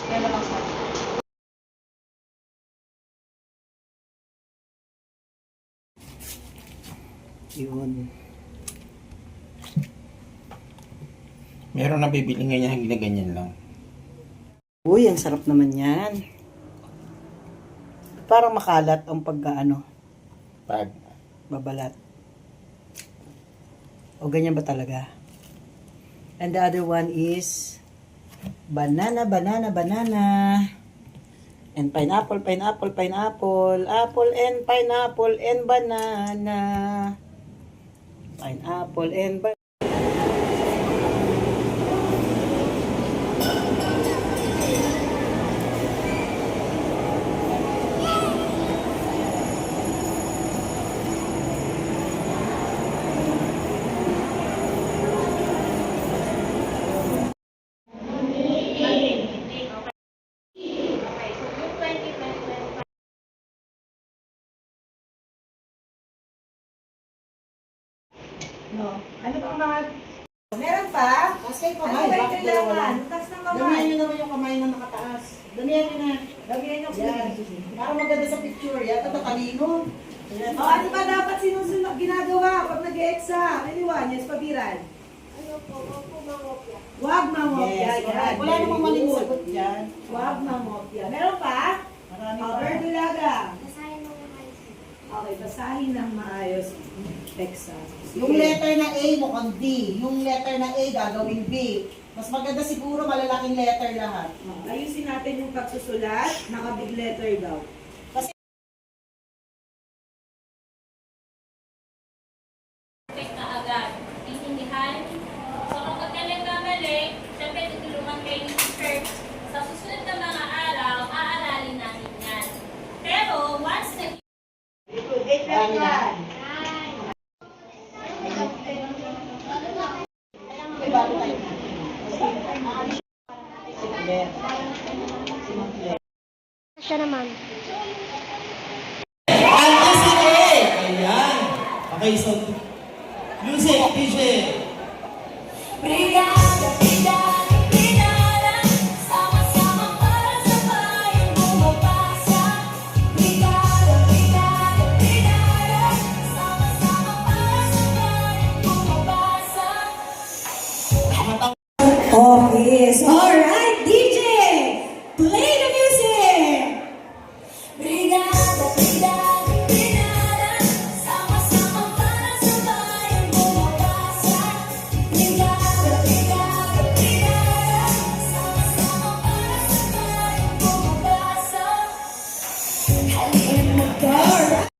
Kaya lang sa Yun. Meron na bibili ngayon, ginaganyan lang. Uy, ang sarap naman yan. Parang makalat ang pagkaano, Pag babalat. O ganyan ba talaga? And the other one is banana, banana, banana. And pineapple, pineapple, pineapple. Apple and pineapple and banana. Pineapple and banana. no. Ano ba mga Meron pa? kasi Ay, kamay bakit bakit dalawa kailangan? lang? Taas ng Damihan kamay. nyo naman yung kamay na nakataas. Damihan nyo na. Lagyan nyo Yan. Para maganda sa picture. Yan, tatalino. Yan. O ano ba dapat sinusunod ginagawa pag nag-e-exam? Anyone, yes, pabiran. Huwag mangopya. Yes, Yan. wala namang maling sagot dyan. Huwag mangopya. Meron pa? Marami O, pa. Verdulaga. Okay, basahin ng maayos. Exam. Yung letter na A mukhang D. Yung letter na A gagawing B. Mas maganda siguro malalaking letter lahat. Ayusin natin yung pagsusulat. Naka-big letter daw. Na agad. Intindihan? So kung pagka nagkamali, syempre tutulungan kayo ni teacher. Sa susunod na mga araw, aaralin natin yan. Pero once na Marami na. May bago tayo. Si Claire. Si Ma'am Claire. Siya naman. Antes si A! Ayan. Okay, so, music, DJ. Brigada, brigada, brigada, sama-sama para sa bayan bumabasa. Brigada, brigada, brigada, sama-sama para sa bayan bumabasa. Office. Alright, DJ! Play the music! Brigada, brigada, brigada, sama-sama para sa bayan bumabasa. Brigada, brigada, brigada, sama-sama para sa bayan bumabasa. Halina't magkara.